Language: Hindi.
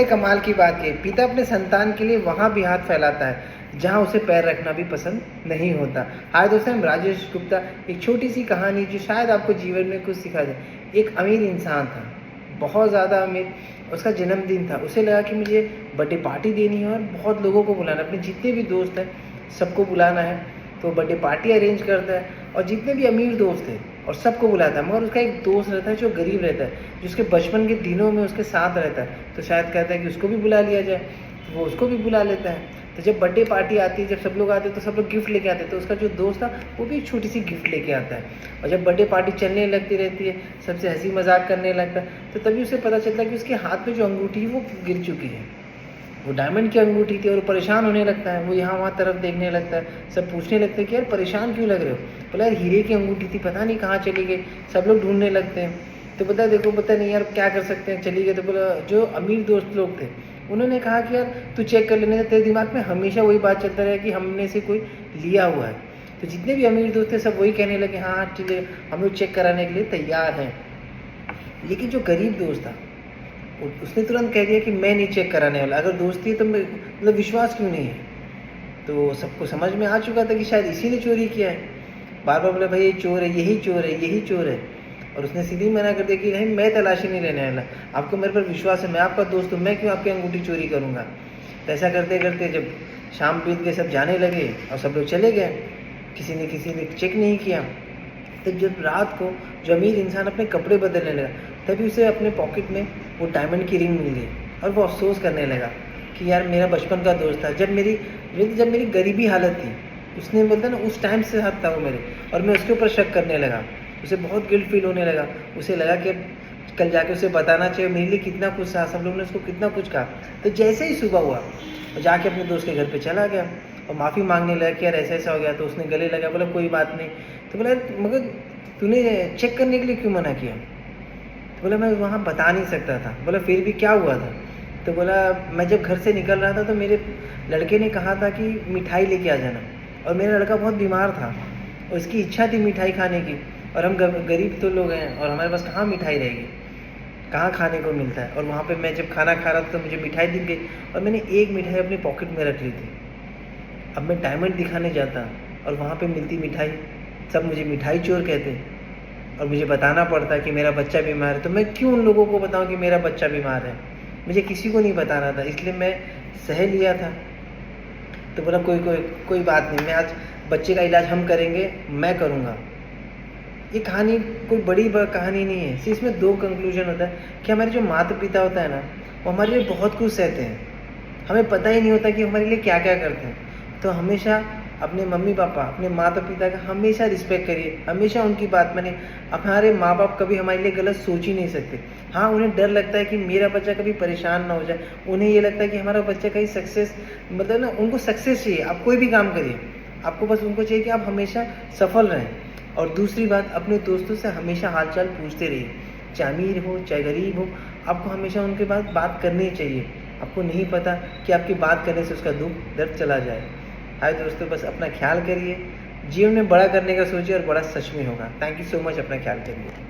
कमाल की बात है, पिता अपने संतान के लिए वहाँ भी हाथ फैलाता है जहाँ उसे पैर रखना भी पसंद नहीं होता। हाय दोस्तों, मैं राजेश गुप्ता। एक छोटी सी कहानी जो शायद आपको जीवन में कुछ सिखा दे। एक अमीर इंसान था, बहुत ज़्यादा अमीर। उसका जन्मदिन था, उसे लगा कि मुझे बर्थडे पार्टी देनी है और बहुत लोगों को बुलाना है, अपने जितने भी दोस्त हैं सबको बुलाना है। तो बर्थडे पार्टी अरेंज करता है और जितने भी अमीर दोस्त थे और सबको बुलाता है। मगर उसका एक दोस्त रहता है जो गरीब रहता है, जो उसके बचपन के दिनों में उसके साथ रहता है। तो शायद कहता है कि उसको भी बुला लिया जाए, तो वो उसको भी बुला लेता है। तो जब बर्थडे पार्टी आती है, जब सब लोग आते हैं तो सब लोग गिफ्ट लेके आते हैं। तो उसका जो दोस्त था वो भी एक छोटी सी गिफ्ट लेके आता है। और जब बर्थडे पार्टी चलने लगती रहती है, सबसे हंसी मजाक करने लगता है, तो तभी उसे पता चलता है कि उसके हाथ में जो अंगूठी है वो गिर चुकी है। वो डायमंड की अंगूठी थी और वो परेशान होने लगता है। वो यहाँ वहाँ तरफ देखने लगता है, सब पूछने लगते हैं कि यार परेशान क्यों लग रहे हो। बोला यार हीरे की अंगूठी थी, पता नहीं कहाँ चली गई। सब लोग ढूंढने लगते हैं। तो बता देखो, पता नहीं यार क्या कर सकते हैं, चली गई। तो बोला जो अमीर दोस्त लोग थे उन्होंने कहा कि यार तू चेक कर लेने, तेरे दिमाग में हमेशा वही बात चलता रहा कि हमने से कोई लिया हुआ है। तो जितने भी अमीर दोस्त थे सब वही कहने लगे हाँ ठीक है, हम लोग चेक कराने के लिए तैयार हैं। लेकिन जो गरीब दोस्त था उसने तुरंत कह दिया कि मैं नहीं चेक कराने वाला। अगर दोस्ती है तो मतलब विश्वास क्यों नहीं है। तो सबको समझ में आ चुका था कि शायद इसी ने चोरी किया है। बार बार बोला भाई ये चोर है, यही चोर है, यही चोर है। और उसने सीधी मना कर दिया कि नहीं, मैं तलाशी नहीं लेने वाला, आपको मेरे पर विश्वास है, मैं आपका दोस्त हूँ, मैं क्यों आपकी अंगूठी चोरी करूँगा। तो ऐसा करते करते जब शाम बीत के सब जाने लगे और सब लोग चले गए, किसी ने चेक नहीं किया। तो जब रात को जो अमीर इंसान अपने कपड़े बदलने लगा, तभी उसे अपने पॉकेट में वो डायमंड की रिंग मिल गई। और वो अफसोस करने लगा कि यार मेरा बचपन का दोस्त था, जब मेरी गरीबी हालत थी उसने बोलता ना उस टाइम से साथ था वो मेरे, और मैं उसके ऊपर शक करने लगा। उसे बहुत गिल्ट फील होने लगा। उसे लगा कि कल जाके उसे बताना चाहिए मेरे लिए कितना कुछ था, सब लोगों ने उसको कितना कुछ कहा। तो जैसे ही सुबह हुआ वो जाके अपने दोस्त के घर पे चला गया और माफ़ी मांगने लगा कि यार ऐसा ऐसा हो गया। तो उसने गले लगा, बोला कोई बात नहीं। तो बोला मगर तूने चेक करने के लिए क्यों मना किया। तो बोला मैं वहाँ बता नहीं सकता था। बोला फिर भी क्या हुआ था। तो बोला मैं जब घर से निकल रहा था तो मेरे लड़के ने कहा था कि मिठाई लेके आ जाना, और मेरा लड़का बहुत बीमार था और इसकी इच्छा थी मिठाई खाने की, और हम गरीब तो लोग हैं और हमारे पास कहाँ मिठाई रहेगी, कहाँ खाने को मिलता है। और वहाँ पे मैं जब खाना खा रहा था तो मुझे मिठाई दिख गई और मैंने एक मिठाई अपने पॉकेट में रख ली थी। अब मैं डायमंड दिखाने जाता और वहाँ पे मिलती मिठाई, सब मुझे मिठाई चोर कहते और मुझे बताना पड़ता कि मेरा बच्चा बीमार है। तो मैं क्यों उन लोगों को बताऊं कि मेरा बच्चा बीमार है, मुझे किसी को नहीं बताना था, इसलिए मैं सह लिया था। तो बोला कोई बात नहीं, मैं आज बच्चे का इलाज हम करेंगे, मैं करूँगा। ये कहानी कोई बड़ी कहानी नहीं है, सिर्फ इसमें दो कंक्लूजन होता है कि हमारे जो माता पिता होता है ना, वो हमारे लिए बहुत कुछ सहते हैं, हमें पता ही नहीं होता कि हमारे लिए क्या क्या करते हैं। तो हमेशा अपने मम्मी पापा, अपने माता पिता का हमेशा रिस्पेक्ट करिए, हमेशा उनकी बात मानिए। हमारे माँ बाप कभी हमारे लिए गलत सोच ही नहीं सकते। हाँ, उन्हें डर लगता है कि मेरा बच्चा कभी परेशान ना हो जाए, उन्हें ये लगता है कि हमारा बच्चा कहीं सक्सेस, मतलब ना उनको सक्सेस चाहिए। आप कोई भी काम करिए, आपको बस उनको चाहिए कि आप हमेशा सफल रहें। और दूसरी बात, अपने दोस्तों से हमेशा हालचाल पूछते रहिए, चाहे अमीर हो चाहे गरीब हो, आपको हमेशा उनके बाद बात करनी चाहिए। आपको नहीं पता कि आपकी बात करने से उसका दुख दर्द चला जाए। हाय दोस्तों, बस अपना ख्याल करिए, जीवन में बड़ा करने का सोचिए और बड़ा सच में होगा। थैंक यू सो मच, अपना ख्याल करिए।